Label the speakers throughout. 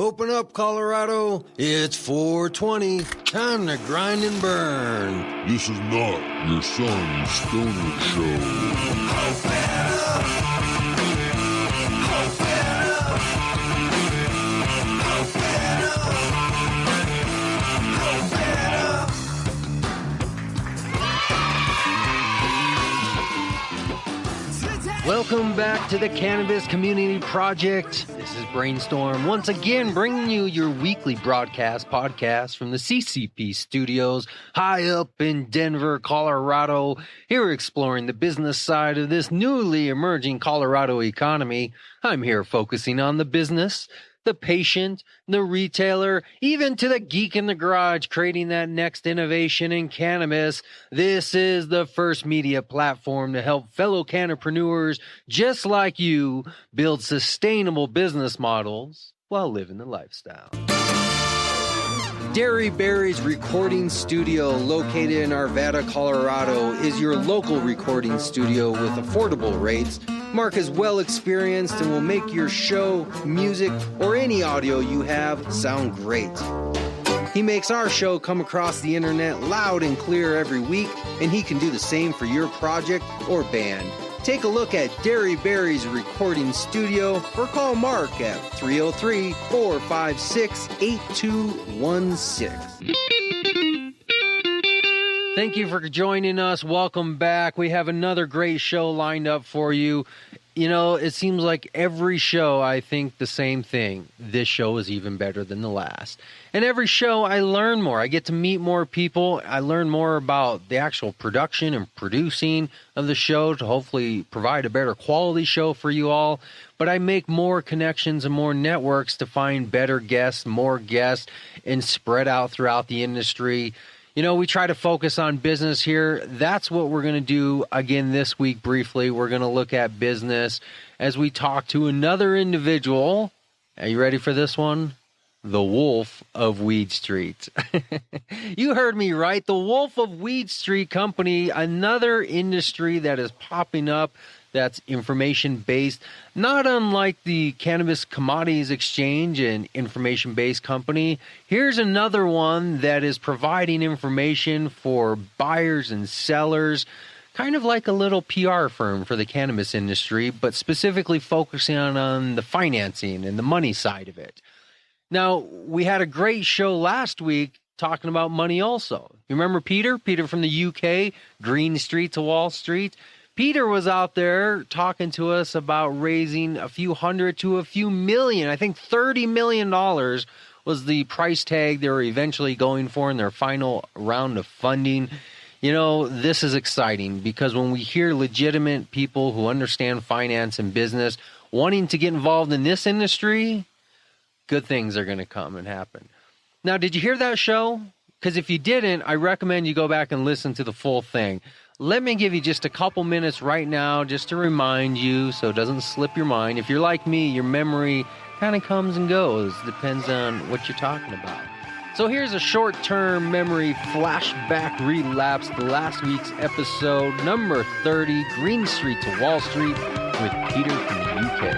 Speaker 1: Open up, Colorado. It's 420. Time to grind and burn.
Speaker 2: This is not your son's stoner show.
Speaker 3: Open up. Open up. Open up. Open up.
Speaker 1: Welcome back to the Cannabis Community Project. This is Brainstorm, once again bringing you your weekly podcast from the CCP studios high up in Denver, Colorado. Here exploring the business side of this newly emerging Colorado economy. I'm here focusing on the business, the patient, the retailer, even to the geek in the garage creating that next innovation in cannabis. This is the first media platform to help fellow cannapreneurs just like you build sustainable business models while living the lifestyle. Dairy Berry's recording studio, located in Arvada, Colorado, is your local recording studio with affordable rates. Mark is well experienced and will make your show, music, or any audio you have sound great. He makes our show come across the internet loud and clear every week, and he can do the same for your project or band. Take a look at Dairy Berry's recording studio or call Mark at 303-456-8216. Thank you for joining us. Welcome back. We have another great show lined up for you. You know, it seems like every show I think the same thing. This show is even better than the last. And every show I learn more. I get to meet more people. I learn more about the actual production and producing of the show to hopefully provide a better quality show for you all. But I make more connections and more networks to find better guests, more guests, and spread out throughout the industry. You know, we try to focus on business here. That's what we're going to do again this week briefly. We're going to look at business as we talk to another individual. Are you ready for this one? The Wolf of Weed Street. You heard me right. The Wolf of Weed Street Company, another industry that is popping up that's information-based, not unlike the Cannabis Commodities Exchange, an information-based company. Here's another one that is providing information for buyers and sellers, kind of like a little PR firm for the cannabis industry, but specifically focusing on the financing and the money side of it. Now, we had a great show last week talking about money also. You remember Peter? Peter from the UK, Green Street to Wall Street. Peter was out there talking to us about raising a few hundred to a few million. I think $30 million was the price tag they were eventually going for in their final round of funding. You know, this is exciting because when we hear legitimate people who understand finance and business wanting to get involved in this industry, good things are going to come and happen. Now, did you hear that show? Because if you didn't, I recommend you go back and listen to the full thing. Let me give you just a couple minutes right now just to remind you so it doesn't slip your mind. If you're like me, your memory kind of comes and goes. Depends on what you're talking about. So here's a short-term memory flashback relapse to last week's episode, number 30, Green Street to Wall Street with Peter from the UK.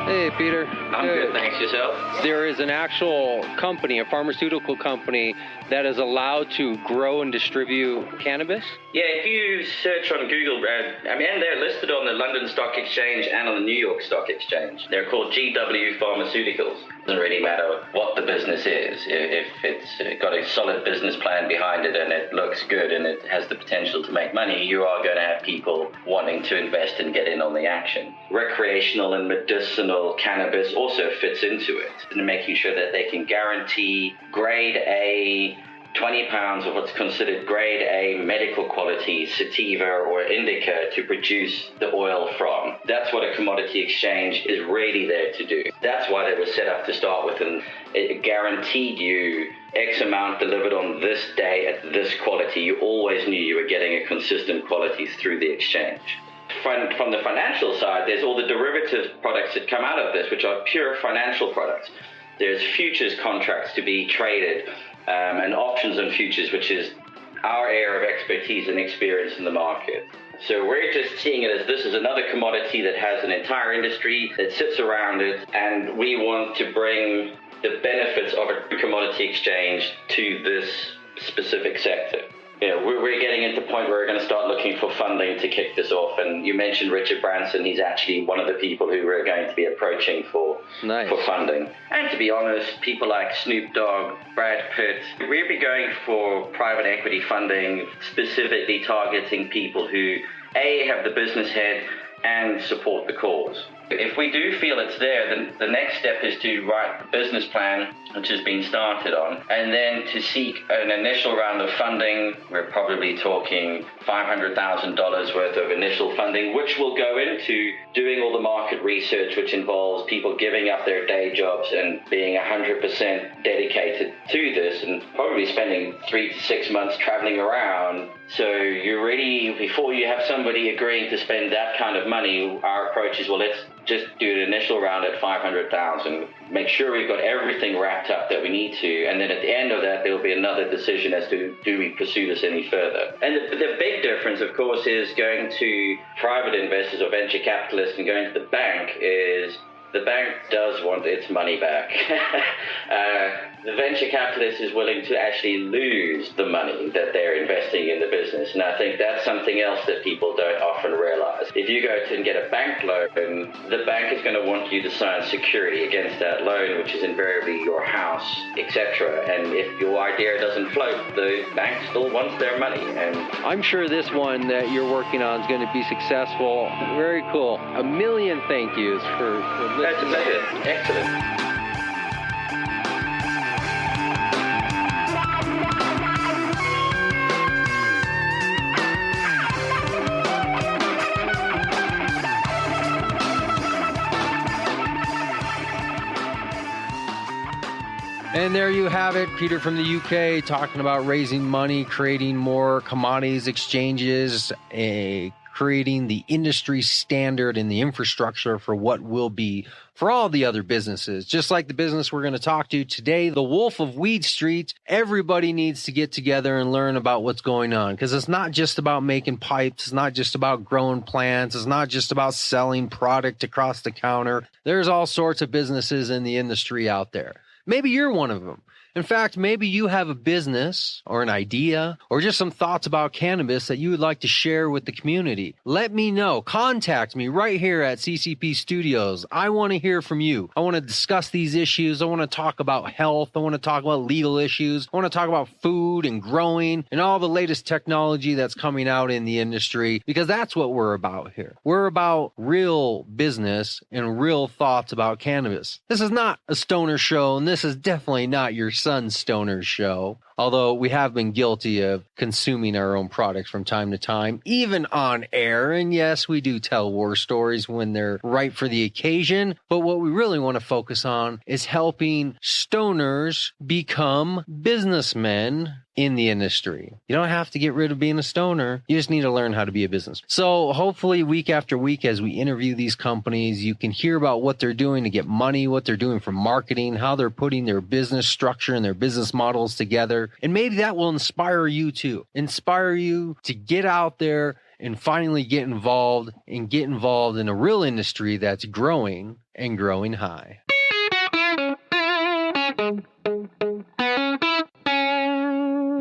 Speaker 1: Hey, Peter.
Speaker 4: I'm good, thanks. Yourself?
Speaker 1: There is an actual company, a pharmaceutical company, that is allowed to grow and distribute cannabis?
Speaker 4: Yeah, if you search on Google, and they're listed on the London Stock Exchange and on the New York Stock Exchange. They're called GW Pharmaceuticals. Doesn't really matter what the business is. If it's got a solid business plan behind it and it looks good and it has the potential to make money, you are going to have people wanting to invest and get in on the action. Recreational and medicinal cannabis also fits into it, and making sure that they can guarantee grade A, 20 pounds of what's considered grade A medical quality sativa or indica to produce the oil from. That's what a commodity exchange is really there to do. That's why they were set up to start with, and it guaranteed you X amount delivered on this day at this quality. You always knew you were getting a consistent quality through the exchange. From the financial side, there's all the derivative products that come out of this, which are pure financial products. There's futures contracts to be traded, and options on futures, which is our area of expertise and experience in the market. So we're just seeing it as this is another commodity that has an entire industry that sits around it, and we want to bring the benefits of a commodity exchange to this specific sector. We're getting into the point where we're going to start looking for funding to kick this off. And you mentioned Richard Branson. He's actually one of the people who we're going to be approaching for funding. And to be honest, people like Snoop Dogg, Brad Pitt, we'll be going for private equity funding, specifically targeting people who, A, have the business head and support the cause. If we do feel it's there, then the next step is to write the business plan, which has been started on, and then to seek an initial round of funding. We're probably talking $500,000 worth of initial funding, which will go into doing all the market research, which involves people giving up their day jobs and being 100% dedicated to this, and probably spending 3 to 6 months traveling around. So you're ready, before you have somebody agreeing to spend that kind of money, our approach is, well, let's just do an initial round at 500,000, make sure we've got everything wrapped up that we need to, and then at the end of that, there'll be another decision as to do we pursue this any further. And the big difference, of course, is going to private investors or venture capitalists and going to the bank is the bank does want its money back. The venture capitalist is willing to actually lose the money that they're investing in the business. And I think that's something else that people don't often realize. If you go to and get a bank loan, the bank is going to want you to sign security against that loan, which is invariably your house, etc. And if your idea doesn't float, the bank still wants their money. And
Speaker 1: I'm sure this one that you're working on is going to be successful. Very cool. A million thank yous for listening.
Speaker 4: That's a pleasure. Excellent.
Speaker 1: And there you have it, Peter from the UK talking about raising money, creating more commodities exchanges, creating the industry standard and the infrastructure for what will be for all the other businesses. Just like the business we're going to talk to today, the Wolf of Weed Street, everybody needs to get together and learn about what's going on, because it's not just about making pipes. It's not just about growing plants. It's not just about selling product across the counter. There's all sorts of businesses in the industry out there. Maybe you're one of them. In fact, maybe you have a business or an idea or just some thoughts about cannabis that you would like to share with the community. Let me know. Contact me right here at CCP Studios. I want to hear from you. I want to discuss these issues. I want to talk about health. I want to talk about legal issues. I want to talk about food and growing and all the latest technology that's coming out in the industry, because that's what we're about here. We're about real business and real thoughts about cannabis. This is not a stoner show, and this is definitely not your Sun Stoner show, although we have been guilty of consuming our own products from time to time, even on air. And yes, we do tell war stories when they're right for the occasion. But what we really want to focus on is helping stoners become businessmen in the industry. You don't have to get rid of being a stoner. You just need to learn how to be a business. So hopefully week after week, as we interview these companies, you can hear about what they're doing to get money, what they're doing for marketing, how they're putting their business structure and their business models together. And maybe that will inspire you too. Inspire you to get out there and finally get involved in a real industry that's growing and growing high.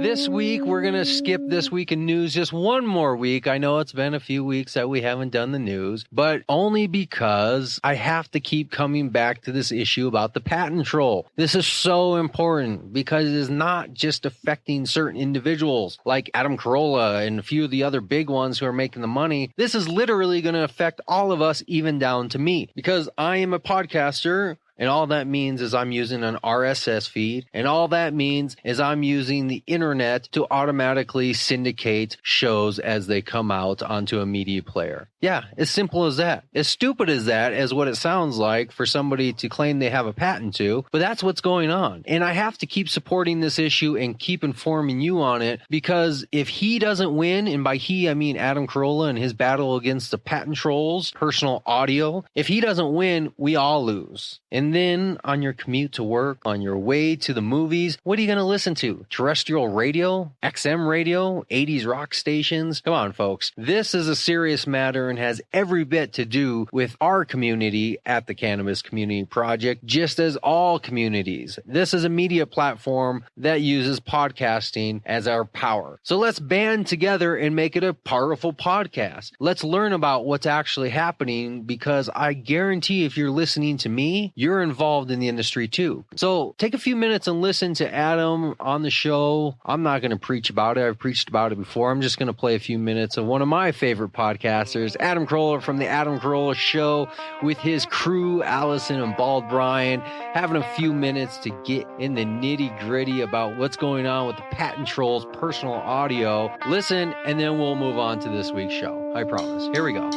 Speaker 1: This week, we're going to skip this week in news just one more week. I know it's been a few weeks that we haven't done the news, but only because I have to keep coming back to this issue about the patent troll. This is so important because it is not just affecting certain individuals like Adam Carolla and a few of the other big ones who are making the money. This is literally going to affect all of us, even down to me, because I am a podcaster. And all that means is I'm using an RSS feed. And all that means is I'm using the internet to automatically syndicate shows as they come out onto a media player. Yeah, as simple as that. As stupid as that as what it sounds like for somebody to claim they have a patent to. But that's what's going on. And I have to keep supporting this issue and keep informing you on it, because if he doesn't win, and by he I mean Adam Carolla and his battle against the patent trolls, personal audio, if he doesn't win, we all lose. And And then on your commute to work, on your way to the movies, what are you going to listen to? Terrestrial radio? XM radio? 80s rock stations? Come on, folks. This is a serious matter and has every bit to do with our community at the Cannabis Community Project, just as all communities. This is a media platform that uses podcasting as our power. So let's band together and make it a powerful podcast. Let's learn about what's actually happening, because I guarantee if you're listening to me, you're involved in the industry too. So take a few minutes and listen to Adam on the show. I'm not going to preach about it. I've preached about it before. I'm just going to play a few minutes of one of my favorite podcasters, Adam Carolla from the Adam Carolla Show, with his crew, Allison and Bald Brian, having a few minutes to get in the nitty gritty about what's going on with the patent trolls personal audio. Listen, and then we'll move on to this week's show. I promise. Here we go.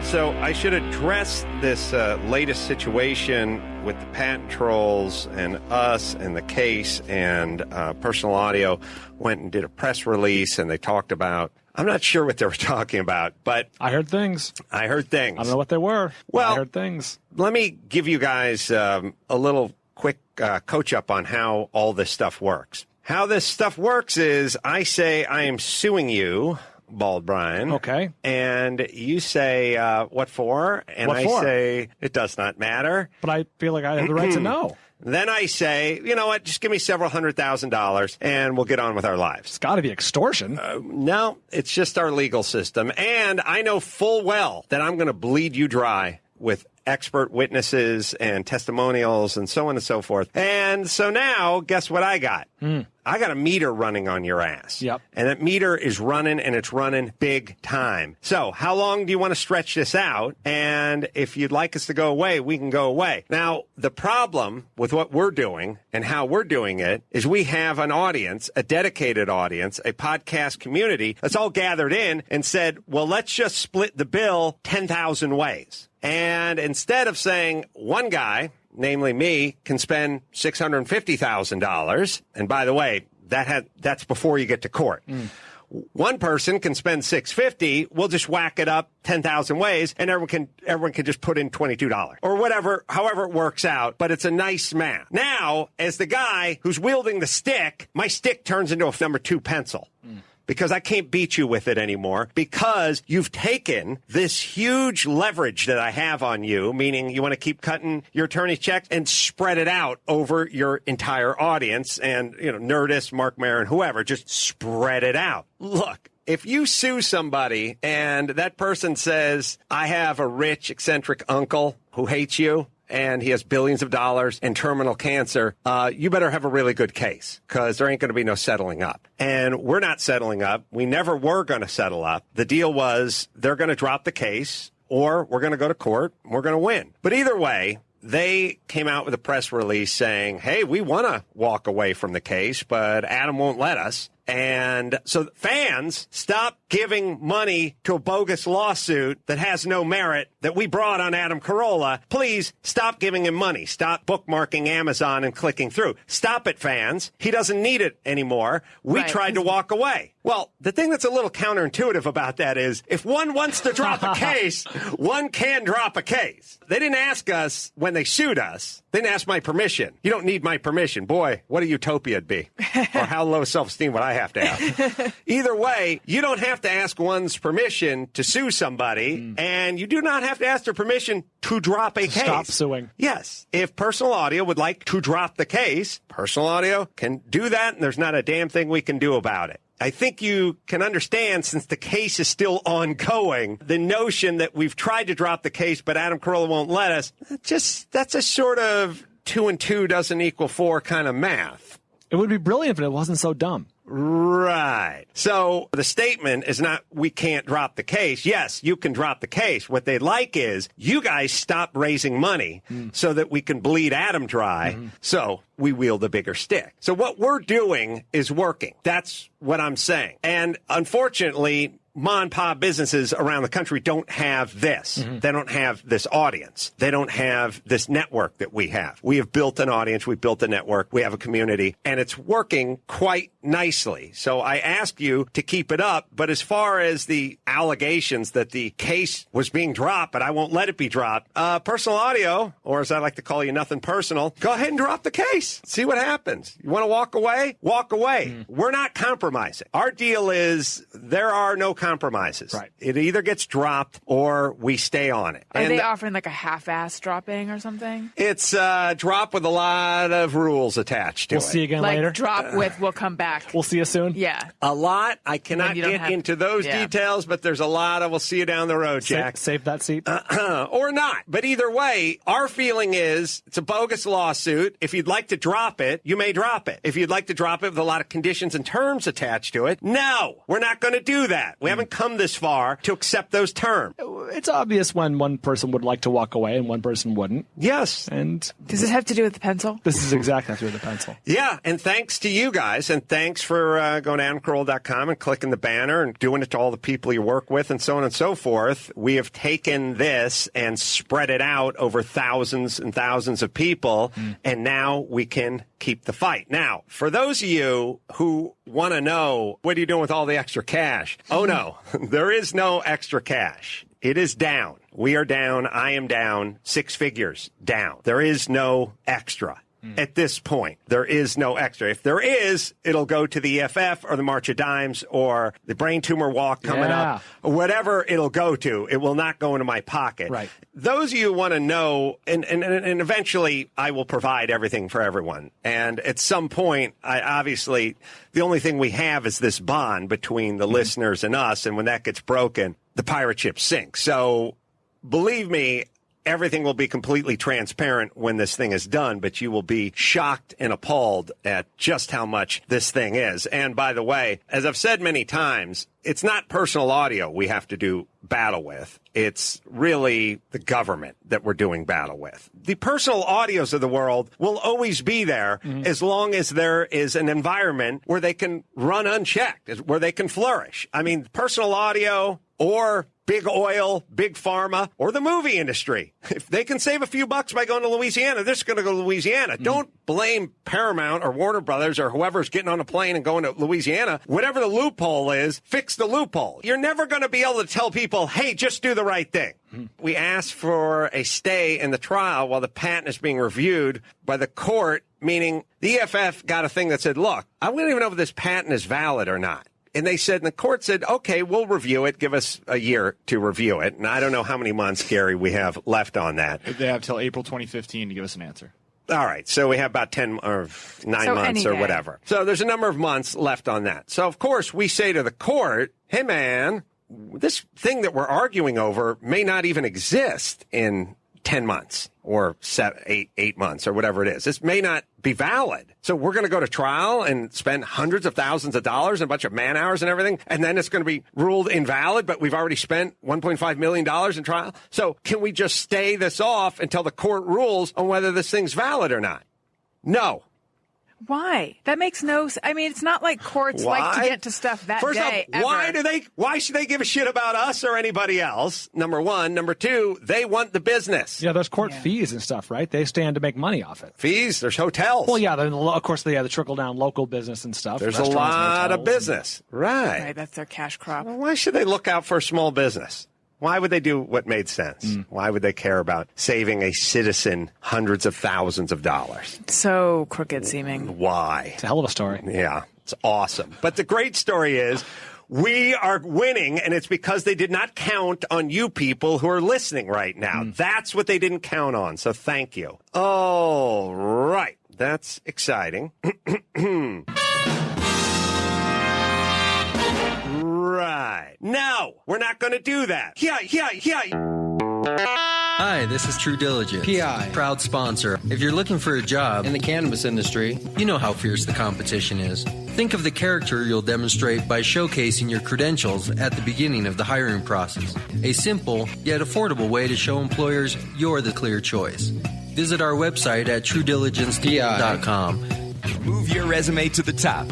Speaker 5: So I should address this latest situation with the patent trolls and us and the case, and Personal Audio went and did a press release, and they talked about, I'm not sure what they were talking about, but
Speaker 6: I heard things.
Speaker 5: I heard things.
Speaker 6: I don't know what they were.
Speaker 5: Well,
Speaker 6: I heard things.
Speaker 5: Let me give you guys a little quick coach up on how all this stuff works. How this stuff works is I say I am suing you, Bald Brian.
Speaker 6: Okay.
Speaker 5: And you say, what for? And
Speaker 6: What
Speaker 5: I
Speaker 6: for?
Speaker 5: say, it does not matter.
Speaker 6: But I feel like I have the right to know.
Speaker 5: Then I say, you know what, just give me several $100,000 and we'll get on with our lives.
Speaker 6: It's got to be extortion.
Speaker 5: No, it's just our legal system. And I know full well that I'm going to bleed you dry with expert witnesses and testimonials and so on and so forth. And so now, guess what I got? I got a meter running on your ass.
Speaker 6: Yep.
Speaker 5: And that meter is running, and it's running big time. So how long do you want to stretch this out? And if you'd like us to go away, we can go away. Now, the problem with what we're doing and how we're doing it is we have an audience, a dedicated audience, a podcast community that's all gathered in and said, well, let's just split the bill 10,000 ways. And instead of saying one guy, namely me, can spend $650,000, and by the way, that's before you get to court. One person can spend $650. We'll just whack it up 10,000 ways, and everyone can just put in $22 or whatever, however it works out. But it's a nice math. Now, as the guy who's wielding the stick, my stick turns into a number 2 pencil. Because I can't beat you with it anymore, because you've taken this huge leverage that I have on you, meaning you want to keep cutting your attorney's checks and spread it out over your entire audience and, you know, Nerdist, Mark Maron, whoever, just spread it out. Look, if you sue somebody and that person says, I have a rich, eccentric uncle who hates you, and he has billions of dollars and terminal cancer, you better have a really good case, because there ain't going to be no settling up. And we're not settling up. We never were going to settle up. The deal was they're going to drop the case, or we're going to go to court, and we're going to win. But either way, they came out with a press release saying, hey, we want to walk away from the case, but Adam won't let us. And so fans, stop giving money to a bogus lawsuit that has no merit that we brought on Adam Carolla. Please stop giving him money. Stop bookmarking Amazon and clicking through. Stop it, fans. He doesn't need it anymore. We tried to walk away. Well, the thing that's a little counterintuitive about that is if one wants to drop a case, one can drop a case. They didn't ask us when they sued us. They didn't ask my permission. You don't need my permission. Boy, what a utopia it'd be. Or how low self-esteem would I have to have? Either way, you don't have to ask one's permission to sue somebody, and you do not have to ask their permission to drop a case.
Speaker 6: Stop suing.
Speaker 5: Yes. If Personal Audio would like to drop the case, Personal Audio can do that, and there's not a damn thing we can do about it. I think you can understand, since the case is still ongoing, the notion that we've tried to drop the case, but Adam Carolla won't let us, that's a sort of 2 and 2 doesn't equal 4 kind of math.
Speaker 6: It would be brilliant if it wasn't so dumb.
Speaker 5: Right. So the statement is not we can't drop the case. Yes, you can drop the case. What they'd like is you guys stop raising money so that we can bleed Adam dry. So we wield the bigger stick. So what we're doing is working. That's what I'm saying. And unfortunately, mom and pop businesses around the country don't have this. They don't have this audience. They don't have this network that we have. We have built an audience. We've built a network. We have a community, and it's working quite nicely. So I ask you to keep it up. But as far as the allegations that the case was being dropped, but I won't let it be dropped, personal audio, or as I like to call you, nothing personal, go ahead and drop the case. See what happens. You want to walk away? Walk away. We're not compromising. Our deal is there are no compromises.
Speaker 6: Right.
Speaker 5: It either gets dropped or we stay on it.
Speaker 7: Are they offering like a half-ass dropping or something?
Speaker 5: It's a drop with a lot of rules attached to
Speaker 6: We'll
Speaker 5: it.
Speaker 6: see you again
Speaker 7: Like
Speaker 6: later.
Speaker 7: drop with we'll come back.
Speaker 6: We'll see you soon.
Speaker 7: Yeah.
Speaker 5: A lot. I cannot
Speaker 7: you don't
Speaker 5: get
Speaker 7: have-
Speaker 5: into those
Speaker 7: yeah.
Speaker 5: details, but there's a lot of we'll see you down the road, Jack.
Speaker 6: Save that seat.
Speaker 5: Or not. But either way, our feeling is it's a bogus lawsuit. If you'd like to drop it, you may drop it. If you'd like to drop it with a lot of conditions and terms attached to it, no, we're not going to do that. We haven't come this far to accept those terms.
Speaker 6: It's obvious when one person would like to walk away and one person wouldn't.
Speaker 5: Yes.
Speaker 6: And
Speaker 7: Does it have to do with the pencil?
Speaker 6: this is exactly through the pencil.
Speaker 5: Yeah, and thanks to you guys, and thanks for going to adamcaroll.com and clicking the banner and doing it to all the people you work with and so on and so forth. We have taken this and spread it out over thousands and thousands of people, and now we can keep the fight. Now, for those of you who want to know, what are you doing with all the extra cash? Oh, no, there is no extra cash. It is down. We are down. I am down. 6 figures down. There is no extra. At this point, there is no extra. If there is, it'll go to the EFF or the March of Dimes or the Brain Tumor Walk coming up. Whatever it'll go to, it will not go into my pocket.
Speaker 6: Right.
Speaker 5: Those of you who want to know, and eventually I will provide everything for everyone. And at some point, obviously, the only thing we have is this bond between the listeners and us. And when that gets broken, the pirate ship sinks. So believe me, everything will be completely transparent when this thing is done, but you will be shocked and appalled at just how much this thing is. And by the way, as I've said many times, it's not personal audio we have to do battle with. It's really the government that we're doing battle with. The personal audios of the world will always be there as long as there is an environment where they can run unchecked, where they can flourish. I mean, personal audio or big oil, big pharma, or the movie industry. If they can save a few bucks by going to Louisiana, they're just going to go to Louisiana. Don't blame Paramount or Warner Brothers or whoever's getting on a plane and going to Louisiana. Whatever the loophole is, fix the loophole. You're never going to be able to tell people, hey, just do the right thing. We asked for a stay in the trial while the patent is being reviewed by the court, meaning the EFF got a thing that said, look, I don't even know if this patent is valid or not. And they said, and the court said, okay, we'll review it. Give us a year to review it. And I don't know how many months, Gary, we have left on that.
Speaker 8: They have till April 2015 to give us an answer.
Speaker 5: All right. So we have about 10 or 9 months or whatever. So there's a number of months left on that. So, of course, we say to the court, hey, man, this thing that we're arguing over may not even exist in 10 months or 8 months or whatever it is. This may not be valid. So we're going to go to trial and spend hundreds of thousands of dollars and a bunch of man hours and everything, and then it's going to be ruled invalid, but we've already spent $1.5 million in trial. So can we just stay this off until the court rules on whether this thing's valid or not? No.
Speaker 7: Why? That makes no sense. I mean, it's not like courts like to get to stuff that
Speaker 5: First
Speaker 7: day.
Speaker 5: off, why should they give a shit about us or anybody else? Number one. Number two, they want the business.
Speaker 6: Yeah, there's court fees and stuff, right? They stand to make money off it.
Speaker 5: Fees, there's hotels.
Speaker 6: Well, yeah, then, of course, they have the trickle-down local business and stuff.
Speaker 5: There's a
Speaker 6: restaurants and
Speaker 5: lot of
Speaker 6: hotels.
Speaker 5: business. Right.
Speaker 7: Right, that's their cash crop.
Speaker 5: Well, why should they look out for a small business? Why would they do what made sense? Why would they care about saving a citizen hundreds of thousands of dollars?
Speaker 7: So crooked seeming.
Speaker 5: Why?
Speaker 6: It's a hell of a story.
Speaker 5: Yeah, it's awesome. But the great story is we are winning, and it's because they did not count on you people who are listening right now. That's what they didn't count on, so thank you. All right. That's exciting. Right. No, we're not going to do that. Yeah.
Speaker 9: Hi, this is True Diligence,
Speaker 1: PI.
Speaker 9: proud sponsor. If you're looking for a job
Speaker 1: In the cannabis industry,
Speaker 9: you know how fierce the competition is. Think of the character you'll demonstrate by showcasing your credentials at the beginning of the hiring process. A simple yet affordable way to show employers you're the clear choice. Visit our website at truediligence.com.
Speaker 10: Move your resume to the top.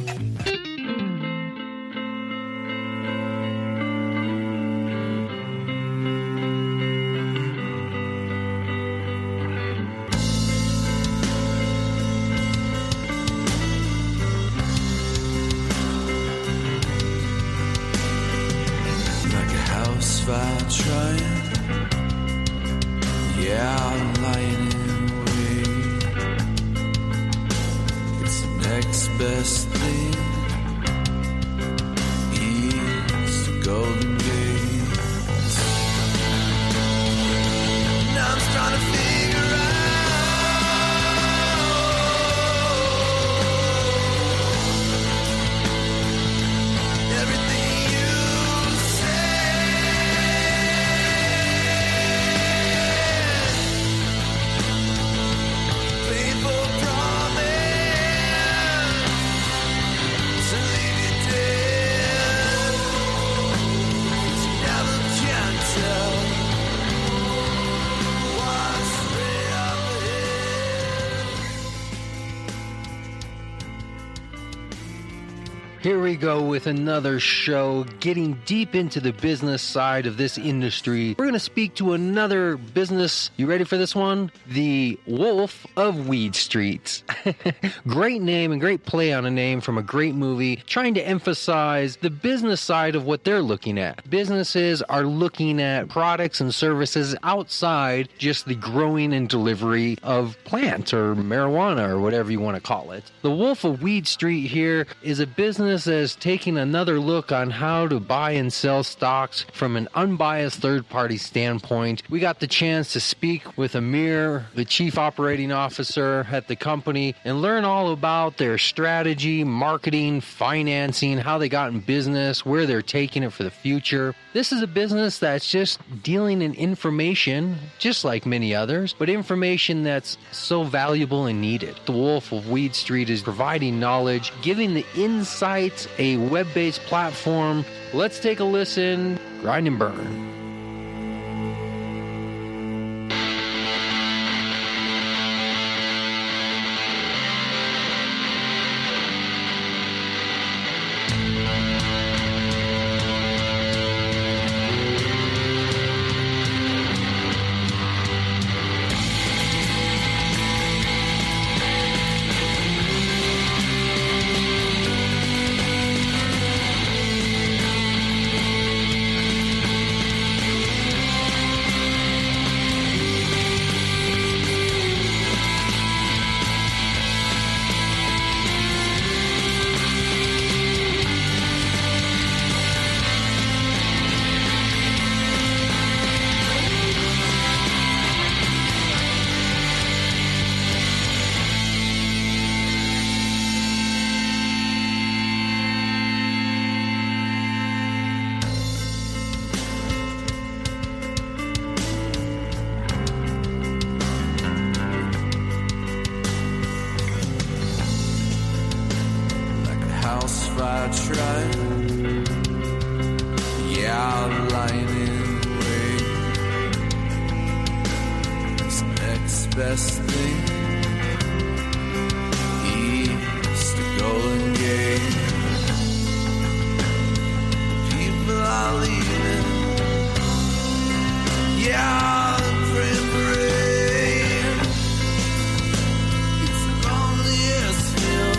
Speaker 1: Here we go with another show, getting deep into the business side of this industry. We're going to speak to another business. You ready for this one? The Wolf of Weed Streets. Great name and great play on a name from a great movie, trying to emphasize the business side of what they're looking at. Businesses are looking at products and services outside just the growing and delivery of plants or marijuana or whatever you want to call it. The Wolf of Weed Street here is a business that is taking another look on how to buy and sell stocks from an unbiased third-party standpoint. We got the chance to speak with Amir, the chief operating officer at the company, and learn all about their strategy, marketing, financing, how they got in business, where they're taking it for the future. This is a business that's just dealing in information, just like many others, but information that's so valuable and needed. The Wolf of Weed Street is providing knowledge, giving the insights, a web-based platform. Let's take a listen. Grind and burn.
Speaker 3: Best thing east to Golden Gate. People are leaving. Yeah, praying for rain. It's the loneliest hill,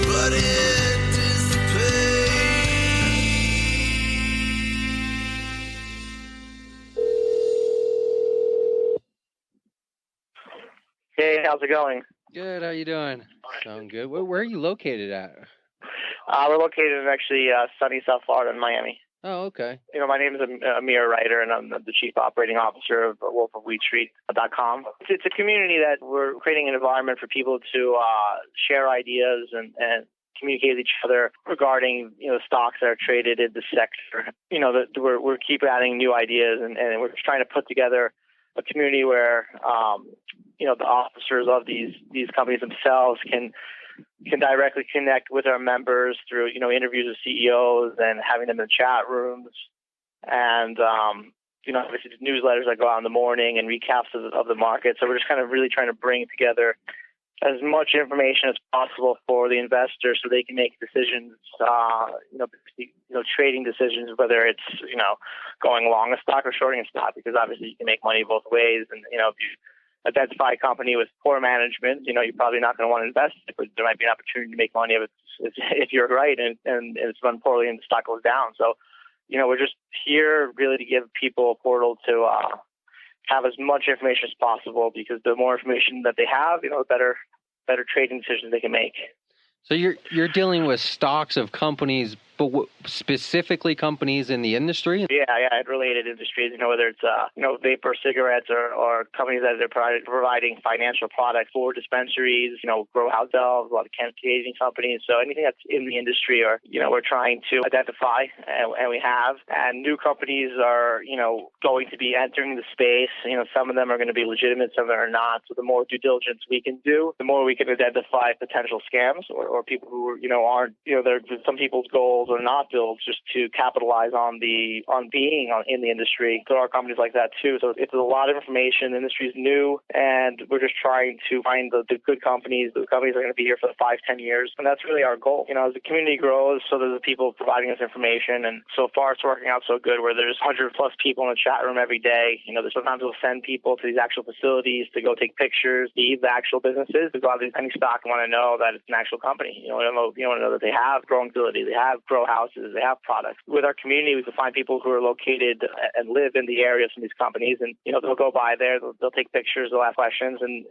Speaker 3: but it dissipates.
Speaker 10: Hey, how's it going?
Speaker 1: Good. How you doing? Sound good. Where are you located at?
Speaker 10: We're located in actually sunny South Florida in Miami.
Speaker 1: Oh, okay.
Speaker 10: You know, my name is Amir Ryder, and I'm the chief operating officer of wolfofweedstreet.com. It's a community that we're creating an environment for people to share ideas and communicate with each other regarding, you know, stocks that are traded in the sector. You know, that we're keep adding new ideas, and we're trying to put together a community where, you know, the officers of these companies themselves can directly connect with our members through, you know, interviews with CEOs and having them in chat rooms, and you know, obviously the newsletters that go out in the morning and recaps of the market. So we're just kind of really trying to bring together as much information as possible for the investors so they can make decisions, trading decisions, whether it's, you know, going long a stock or shorting a stock, because obviously you can make money both ways. And, you know, if you identify a company with poor management, you know, you're probably not going to want to invest in it, but there might be an opportunity to make money if you're right and it's run poorly and the stock goes down. So, you know, we're just here really to give people a portal to have as much information as possible, because the more information that they have, you know, the better trading decisions they can make.
Speaker 1: So you're dealing with stocks of companies, but specifically companies in the industry?
Speaker 10: Yeah, related industries, you know, whether it's, vapor cigarettes or companies that are providing financial products for dispensaries, you know, grow house valves, a lot of Canadian companies. So anything that's in the industry, or, you know, we're trying to identify, and we have. And new companies are, you know, going to be entering the space. You know, some of them are going to be legitimate, some of them are not. So the more due diligence we can do, the more we can identify potential scams or people who, you know, aren't, you know, some people's goals built or not built just to capitalize on being in the industry. There are companies like that too. So it's a lot of information. The industry is new, and we're just trying to find the good companies, the companies that are going to be here for 5-10 years. And that's really our goal. As the community grows, so there's the people providing us information. And so far it's working out so good where there's 100+ people in the chat room every day. Sometimes we'll send people to these actual facilities to go take pictures, leave the actual businesses, to go out to any stock and want to know that it's an actual company. You want to know that they have growing facilities, they have grow houses, they have products. With our community, we can find people who are located and live in the areas from these companies, and they'll go by there, they'll take pictures, they'll ask questions, and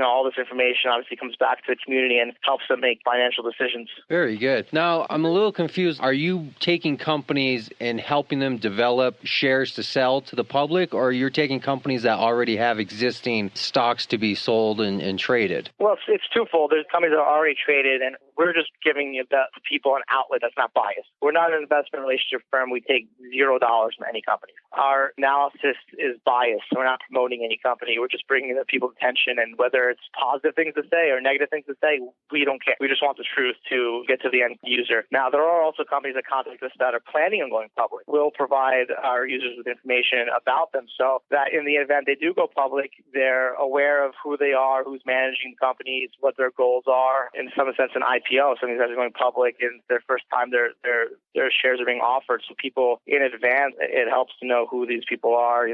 Speaker 10: all this information obviously comes back to the community and helps them make financial decisions.
Speaker 1: Very good. Now, I'm a little confused. Are you taking companies and helping them develop shares to sell to the public, or you're taking companies that already have existing stocks to be sold and traded?
Speaker 10: Well, it's twofold. There's companies that are already traded, and we're just giving the people an outlet that's not biased. We're not an investment relationship firm. We take $0 from any company. Our analysis is biased. We're not promoting any company. We're just bringing the people's attention, and whether it's positive things to say or negative things to say, we don't care. We just want the truth to get to the end user. Now, there are also companies that contact us that are planning on going public. We'll provide our users with information about them so that in the event they do go public, they're aware of who they are, who's managing companies, what their goals are. In some sense, an IPO. Some of these guys are going public, and their first time their shares are being offered. So people in advance, it helps to know who these people are,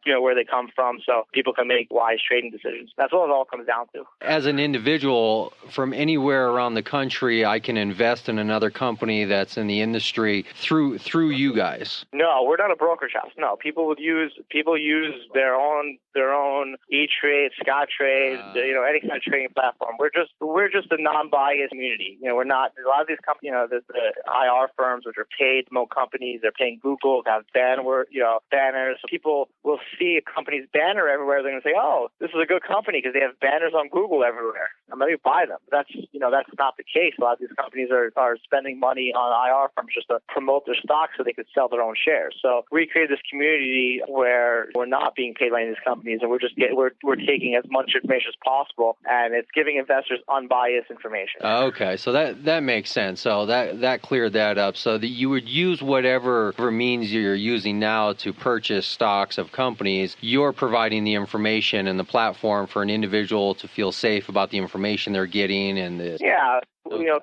Speaker 10: where they come from, so people can make wise trading decisions. That's what it all comes down to.
Speaker 1: As an individual from anywhere around the country, I can invest in another company that's in the industry through you guys.
Speaker 10: No, we're not a brokerage house. No, people use their own E-Trade, Scottrade, any kind of trading platform. We're just a non-biased community. We're not a lot of these companies. The IR firms, which are paid to promote companies, they're paying Google to have banners. So people will see a company's banner everywhere. They're going to say, "Oh, this is a good company because they have banners on Google everywhere. I'm going to buy them." But that's not the case. A lot of these companies are spending money on IR firms just to promote their stocks so they could sell their own shares. So we created this community where we're not being paid by any of these companies, and we're taking as much information as possible, and it's giving investors unbiased information.
Speaker 1: Okay, so that makes sense. So that cleared that up. So that you would use whatever means you're using now to purchase stocks of companies. You're providing the information and the platform for an individual to feel safe about the information they're getting and the.
Speaker 10: Yeah.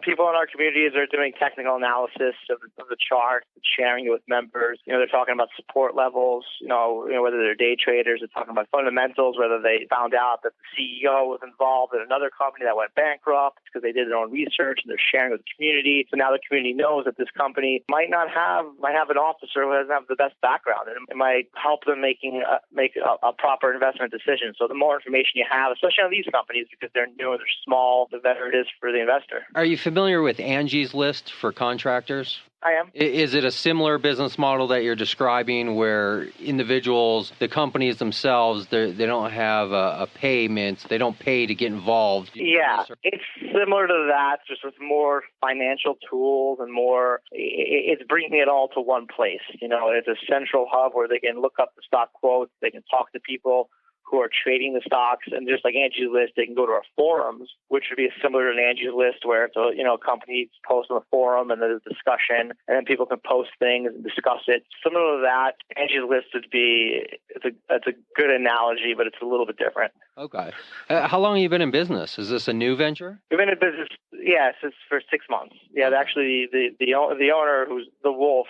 Speaker 10: People in our communities are doing technical analysis of the chart, sharing it with members. They're talking about support levels, whether they're day traders, they're talking about fundamentals, whether they found out that the CEO was involved in another company that went bankrupt because they did their own research, and they're sharing with the community. So now the community knows that this company might have an officer who doesn't have the best background, and it might help them make a proper investment decision. So the more information you have, especially on these companies, because they're new and they're small, the better it is for the investor.
Speaker 1: Are you familiar with Angie's List for contractors?
Speaker 10: I am.
Speaker 1: Is it a similar business model that you're describing where individuals, the companies themselves, they don't have a payment, they don't pay to get involved?
Speaker 10: Yeah, it's similar to that, just with more financial tools and more, it's bringing it all to one place. It's a central hub where they can look up the stock quotes, they can talk to people who are trading the stocks, and just like Angie's List, they can go to our forums, which would be similar to an Angie's List where it's a company posts on the forum and there's a discussion, and then people can post things and discuss it. Similar to that, Angie's List would be it's a good analogy, but it's a little bit different.
Speaker 1: Okay. How long have you been in business? Is this a new venture?
Speaker 10: We've been in business, since for 6 months. Yeah, actually, the owner, who's the Wolf,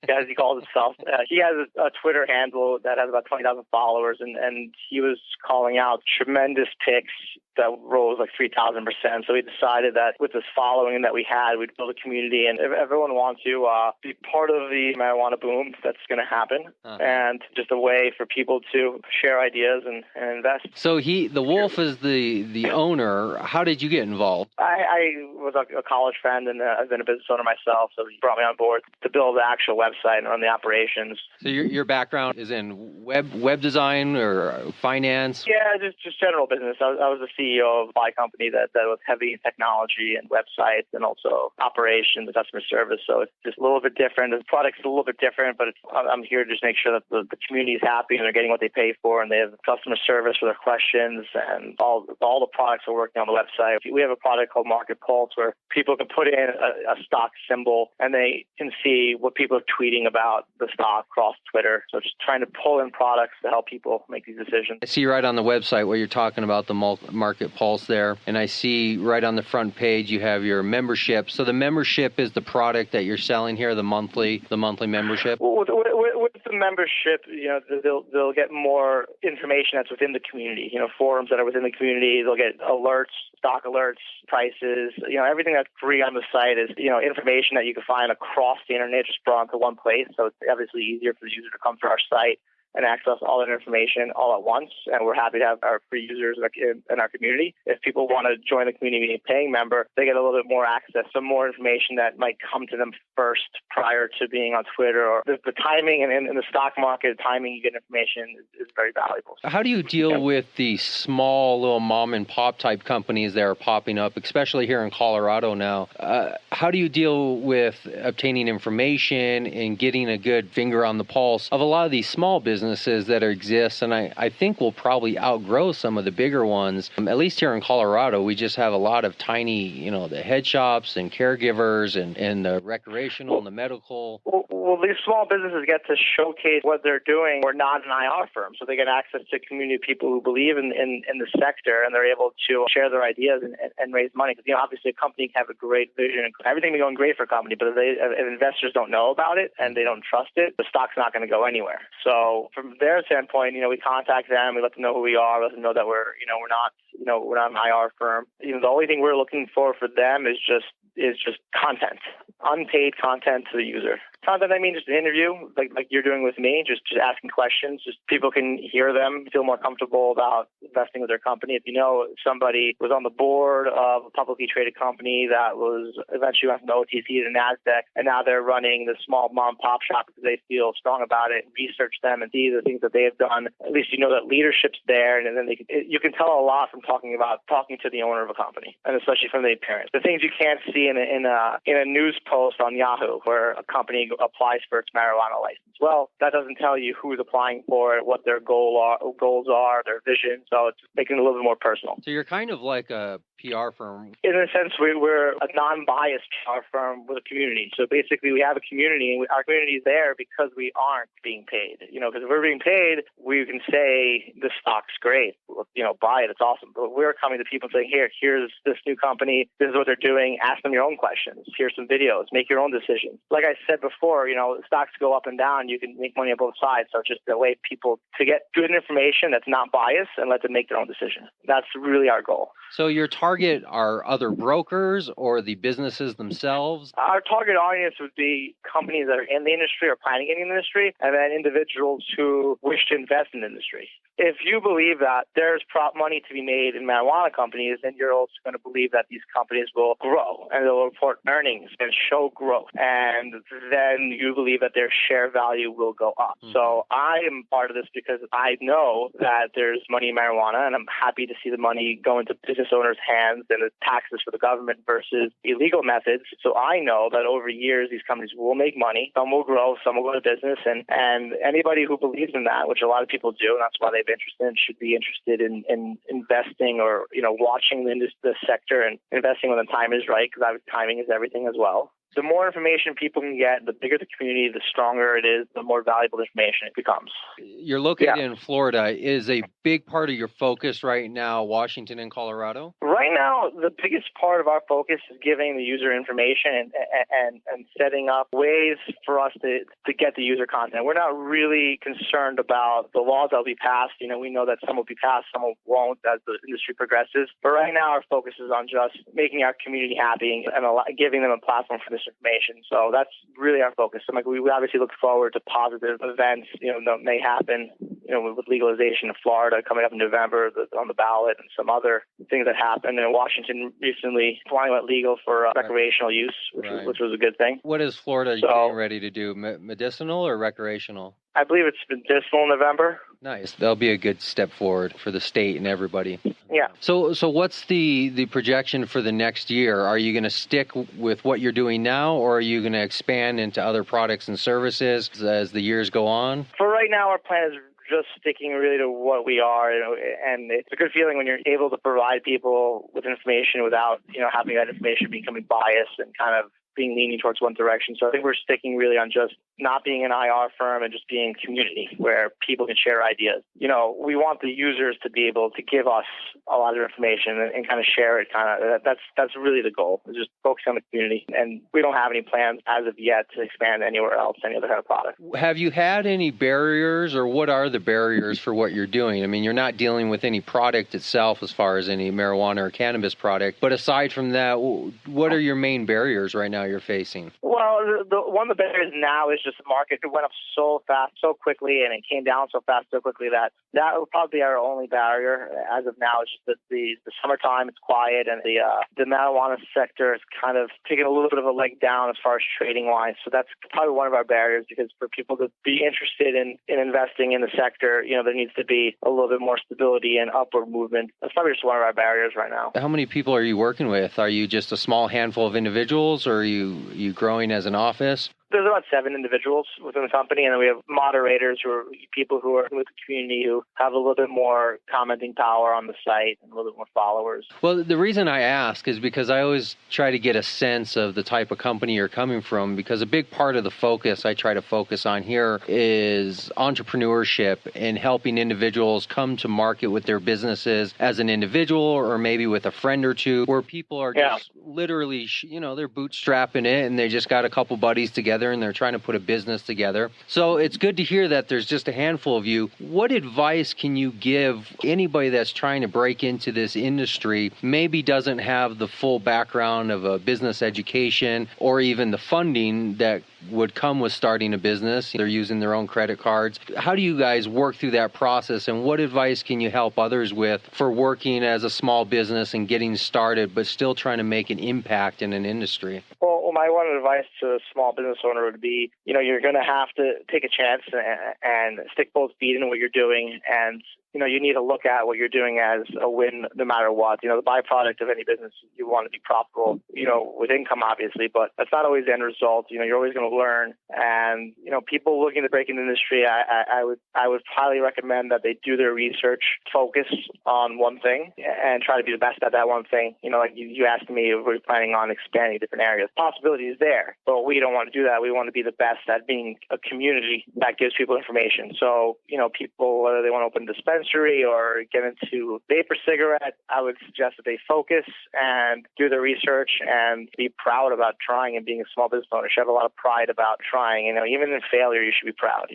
Speaker 10: as he calls himself, he has a Twitter handle that has about 20,000 followers, and he was calling out tremendous picks that rose like 3,000%. So we decided that with this following that we had, we'd build a community, and if everyone wants to be part of the marijuana boom that's going to happen, and just a way for people to share ideas and invest.
Speaker 1: So the Wolf is the owner. How did you get involved?
Speaker 10: I was a college friend, and I've been a business owner myself, so he brought me on board to build the actual website and run the operations.
Speaker 1: So your background is in web design or finance?
Speaker 10: Yeah, just general business. I was the CEO of a buy company that was heavy in technology and websites and also operations and customer service. So it's just a little bit different. The product's a little bit different, but I'm here to just make sure that the community is happy and they're getting what they pay for, and they have customer service for their questions, and all the products are working on the website. We have a product called Market Pulse where people can put in a stock symbol and they can see what people are tweeting about the stock across Twitter. So just trying to pull in products to help people make these decisions.
Speaker 1: I see right on the website where you're talking about the Market Pulse there, and I see right on the front page you have your membership. So the membership is the product that you're selling here, the monthly membership?
Speaker 10: Well, with the membership, they'll get more information that's within the community. Forums that are within the community. They'll get alerts, stock alerts, prices. Everything that's free on the site is information that you can find across the internet, just brought into one place. So it's obviously easier for the user to come to our site and access all that information all at once. And we're happy to have our free users in our community. If people want to join the community being a paying member, they get a little bit more access, some more information that might come to them first prior to being on Twitter. Or the timing and in the stock market, the timing you get information is very valuable.
Speaker 1: How do you deal with the small little mom and pop type companies that are popping up, especially here in Colorado now? How do you deal with obtaining information and getting a good finger on the pulse of a lot of these small businesses that exist? And I think we'll probably outgrow some of the bigger ones. At least here in Colorado, we just have a lot of tiny, the head shops and caregivers and the recreational and the medical.
Speaker 10: Well, these small businesses get to showcase what they're doing. We're not an IR firm, so they get access to a community of people who believe in the sector, and they're able to share their ideas and raise money. Because obviously a company can have a great vision and everything be going great for a company, but if investors don't know about it and they don't trust it, the stock's not going to go anywhere. So from their standpoint, we contact them, we let them know who we are, let them know that we're not an IR firm. The only thing we're looking for them is just content, unpaid content to the user. Content, I mean just an interview, like you're doing with me, just asking questions. Just people can hear them, feel more comfortable about investing with their company. If somebody was on the board of a publicly traded company that was eventually went from the OTC to NASDAQ, and now they're running the small mom pop shop because they feel strong about it, research them and see the things that they have done. At least that leadership's there, and then you can tell a lot from talking to the owner of a company, and especially from the appearance. The things you can't see in a news post on Yahoo where a company applies for its marijuana license. Well, that doesn't tell you who's applying for it, what their goals are, their vision. So it's making it a little bit more personal.
Speaker 1: So you're kind of like a PR firm.
Speaker 10: In a sense, we're a non-biased PR firm with a community. So basically, we have a community, and our community is there because we aren't being paid. Because if we're being paid, we can say this stock's great. Buy it. It's awesome. But we're coming to people saying, here's this new company. This is what they're doing. Ask them your own questions. Here's some videos. Make your own decisions. Like I said before, stocks go up and down. You can make money on both sides. So just a way people to get good information that's not biased and let them make their own decision. That's really our goal.
Speaker 1: So your target are other brokers or the businesses themselves?
Speaker 10: Our target audience would be companies that are in the industry or planning to get in the industry, and then individuals who wish to invest in the industry. If you believe that there's money to be made in marijuana companies, then you're also going to believe that these companies will grow and they'll report earnings and show growth. And then you believe that their share value will go up. Mm-hmm. So I am part of this because I know that there's money in marijuana, and I'm happy to see the money go into business owners' hands and the taxes for the government versus illegal methods. So I know that over years, these companies will make money. Some will grow, some will go to business. And anybody who believes in that, which a lot of people do, and that's why they've interested, should be interested in investing or, watching the sector and investing when the time is right, because timing is everything as well. The more information people can get, the bigger the community, the stronger it is, the more valuable information it becomes.
Speaker 1: You're located in Florida. Is a big part of your focus right now Washington and Colorado?
Speaker 10: Right now, the biggest part of our focus is giving the user information and setting up ways for us to get the user content. We're not really concerned about the laws that will be passed. We know that some will be passed, some won't as the industry progresses. But right now, our focus is on just making our community happy and giving them a platform for this information. So that's really our focus. So we obviously look forward to positive events, that may happen, with legalization in Florida coming up in November on the ballot and some other things that happened. And Washington recently finally went legal for recreational use, which was a good thing.
Speaker 1: What is Florida getting ready to do? Medicinal or recreational?
Speaker 10: I believe it's medicinal in November.
Speaker 1: Nice. That'll be a good step forward for the state and everybody.
Speaker 10: Yeah.
Speaker 1: So what's the projection for the next year? Are you going to stick with what you're doing now, or are you going to expand into other products and services as the years go on?
Speaker 10: For right now, our plan is just sticking really to what we are, and it's a good feeling when you're able to provide people with information without, having that information becoming biased and kind of being leaning towards one direction. So I think we're sticking really on just not being an IR firm and just being community where people can share ideas. We want the users to be able to give us a lot of information and kind of share it. That's really the goal, is just focus on the community. And we don't have any plans as of yet to expand anywhere else, any other kind of product.
Speaker 1: Have you had any barriers, or what are the barriers for what you're doing? I mean, you're not dealing with any product itself as far as any marijuana or cannabis product, but aside from that, what are your main barriers right now you're facing?
Speaker 10: Well, one of the barriers now is just the market. It went up so fast, so quickly, and it came down so fast, so quickly that would probably be our only barrier as of now. It's just that the summertime, it's quiet, and the marijuana sector is kind of taking a little bit of a leg down as far as trading wise. So that's probably one of our barriers, because for people to be interested in investing in the sector, there needs to be a little bit more stability and upward movement. That's probably just one of our barriers right now.
Speaker 1: How many people are you working with? Are you just a small handful of individuals, or are you growing as an office?
Speaker 10: There's about 7 individuals within the company, and then we have moderators, who are people who are with the community who have a little bit more commenting power on the site and a little bit more followers.
Speaker 1: Well, the reason I ask is because I always try to get a sense of the type of company you're coming from, because a big part of the focus I try to focus on here is entrepreneurship and helping individuals come to market with their businesses as an individual, or maybe with a friend or two, where people are just literally, they're bootstrapping it and they just got a couple buddies together and they're trying to put a business together. So it's good to hear that there's just a handful of you. What advice can you give anybody that's trying to break into this industry, maybe doesn't have the full background of a business education or even the funding that would come with starting a business? They're using their own credit cards. How do you guys work through that process, and what advice can you help others with for working as a small business and getting started, but still trying to make an impact in an industry?
Speaker 10: Well, my one advice to a small business owner would be, you're going to have to take a chance and stick both feet in what you're doing, and you need to look at what you're doing as a win no matter what. The byproduct of any business, you want to be profitable, with income, obviously, but that's not always the end result. You're always going to learn. And, people looking to break into the industry, I would highly recommend that they do their research, focus on one thing, and try to be the best at that one thing. Like you asked me if we're planning on expanding different areas. Possibility is there, but we don't want to do that. We want to be the best at being a community that gives people information. So, people, whether they want to open a dispensary or get into vapor cigarette, I would suggest that they focus and do their research and be proud about trying and being a small business owner. You should have a lot of pride about trying. Even in failure, you should be proud.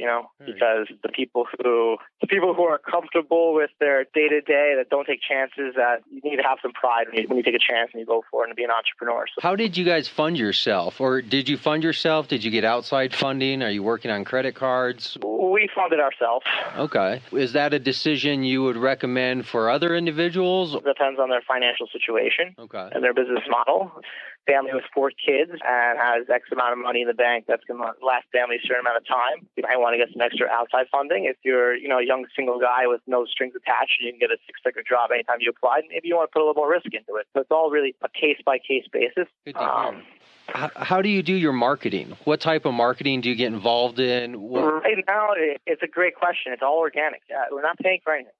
Speaker 10: Because the people who are comfortable with their day to day, that don't take chances, that you need to have some pride when you take a chance and you go for it and be an entrepreneur. So,
Speaker 1: how did you guys fund yourself, or did you fund yourself? Did you get outside funding? Are you working on credit cards?
Speaker 10: We funded ourselves.
Speaker 1: Okay. Is that a decision you would recommend for other individuals?
Speaker 10: It depends on their financial situation
Speaker 1: and
Speaker 10: their business model. Family with 4 kids and has X amount of money in the bank that's going to last family a certain amount of time. You might want to get some extra outside funding. If you're, a young single guy with no strings attached and you can get a 6-figure job anytime you apply, maybe you want to put a little more risk into it. So it's all really a case-by-case basis.
Speaker 1: Good to hear. How do you do your marketing? What type of marketing do you get involved in?
Speaker 10: Right now, it's a great question. It's all organic. We're not paying for anything.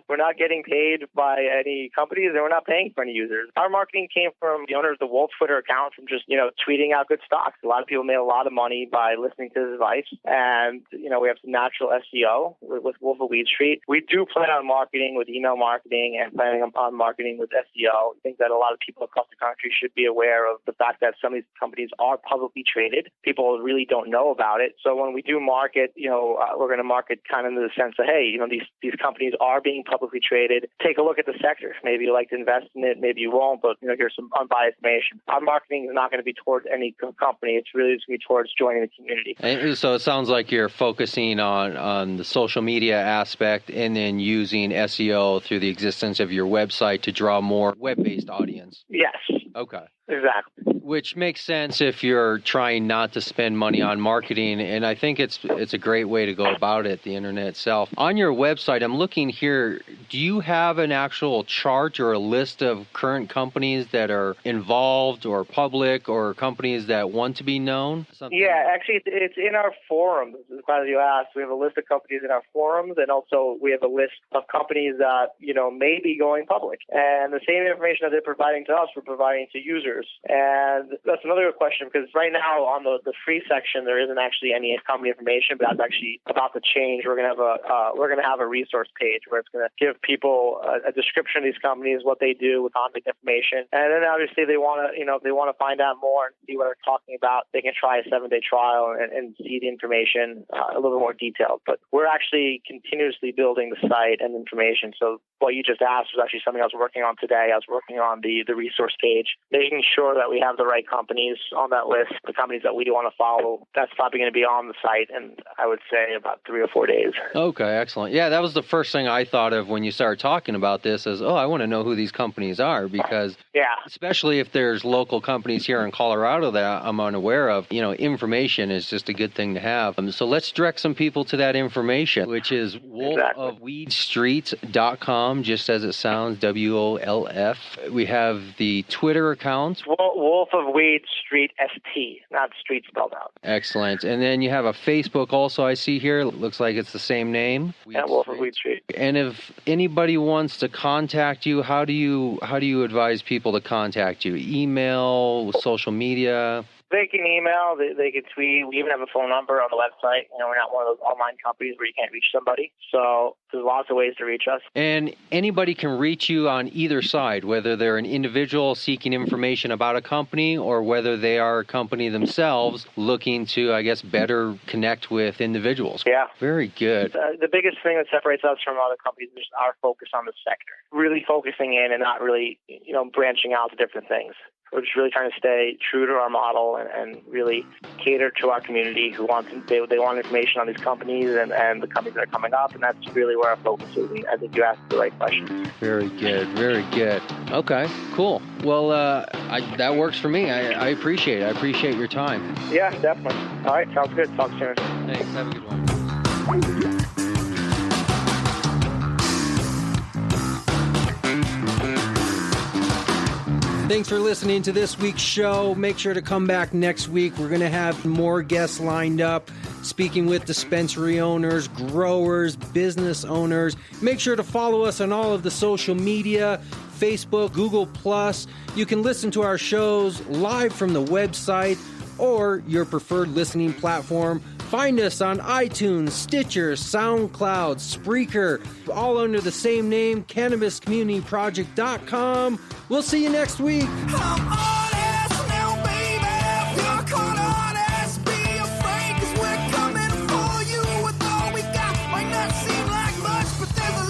Speaker 10: We're not getting paid by any companies, and we're not paying for any users. Our marketing came from the owner of the Wolf Twitter account, from just, tweeting out good stocks. A lot of people made a lot of money by listening to his advice, and, we have some natural SEO with Wolf of Weed Street. We do plan on marketing with email marketing and planning on marketing with SEO. I think that a lot of people across the country should be aware of the fact that some of these companies are publicly traded. People really don't know about it. So when we do market, we're going to market kind of in the sense that, hey, these companies are being publicly traded. Take a look at the sector. Maybe you like to invest in it, maybe you won't, but here's some unbiased information. Our marketing is not going to be towards any company. It's really just going to be towards joining the community.
Speaker 1: And so it sounds like you're focusing on the social media aspect and then using SEO through the existence of your website to draw more web-based audience.
Speaker 10: Yes.
Speaker 1: Okay.
Speaker 10: Exactly.
Speaker 1: Which makes sense if you're trying not to spend money on marketing, and I think it's a great way to go about it, the internet itself. On your website, I'm looking here, do you have an actual chart or a list of current companies that are involved or public or companies that want to be known?
Speaker 10: Yeah, actually, it's in our forums. As glad you asked. We have a list of companies in our forums, and also we have a list of companies that, may be going public. And the same information that they're providing to us, we're providing to users. And that's another good question, because right now on the free section there isn't actually any company information, but that's actually about to change. We're going to have a resource page where it's going to give people a description of these companies, what they do with contact information, and then obviously they want to if they want to find out more and see what they're talking about, they can try a 7-day trial and see the information a little bit more detailed. But we're actually continuously building the site and information. So what you just asked was actually something I was working on today. I was working on the resource page, making sure that we have the right companies on that list, the companies that we want to follow. That's probably going to be on the site in, I would say, about 3 or 4 days.
Speaker 1: Okay, excellent. Yeah, that was the first thing I thought of when you started talking about this is, I want to know who these companies are, because especially if there's local companies here in Colorado that I'm unaware of, information is just a good thing to have. So let's direct some people to that information, which is wolfofweedstreet.com, just as it sounds, WOLF. We have the Twitter account.
Speaker 10: Wolf of Weed Street ST, not street spelled out.
Speaker 1: Excellent. And then you have a Facebook also I see here. It looks like it's the same name.
Speaker 10: Wolf of Weed Street.
Speaker 1: And if anybody wants to contact you, how do you advise people to contact you? Email, social media?
Speaker 10: They can email, they can tweet. We even have a phone number on the website. We're not one of those online companies where you can't reach somebody. So there's lots of ways to reach us.
Speaker 1: And anybody can reach you on either side, whether they're an individual seeking information about a company or whether they are a company themselves looking to, I guess, better connect with individuals.
Speaker 10: Yeah.
Speaker 1: Very good.
Speaker 10: The biggest thing that separates us from other companies is our focus on the sector. Really focusing in and not really, branching out to different things. We're just really trying to stay true to our model and really cater to our community who they want information on these companies and the companies that are coming up, and that's really where our focus is. And I think you asked the right question.
Speaker 1: Very good, very good. Okay, cool. Well, that works for me. I appreciate it. I appreciate your time.
Speaker 10: Yeah, definitely. All right, sounds good. Talk soon.
Speaker 1: Thanks. Have a good one. Thanks for listening to this week's show. Make sure to come back next week. We're going to have more guests lined up, speaking with dispensary owners, growers, business owners. Make sure to follow us on all of the social media, Facebook, Google+. You can listen to our shows live from the website or your preferred listening platform. Find us on iTunes, Stitcher, SoundCloud, Spreaker, all under the same name, CannabisCommunityProject.com. We'll see you next week.
Speaker 3: I'm honest now, baby. You're caught honest. Be afraid, 'cause we're coming for you with all we got. Might not seem like much, but there's a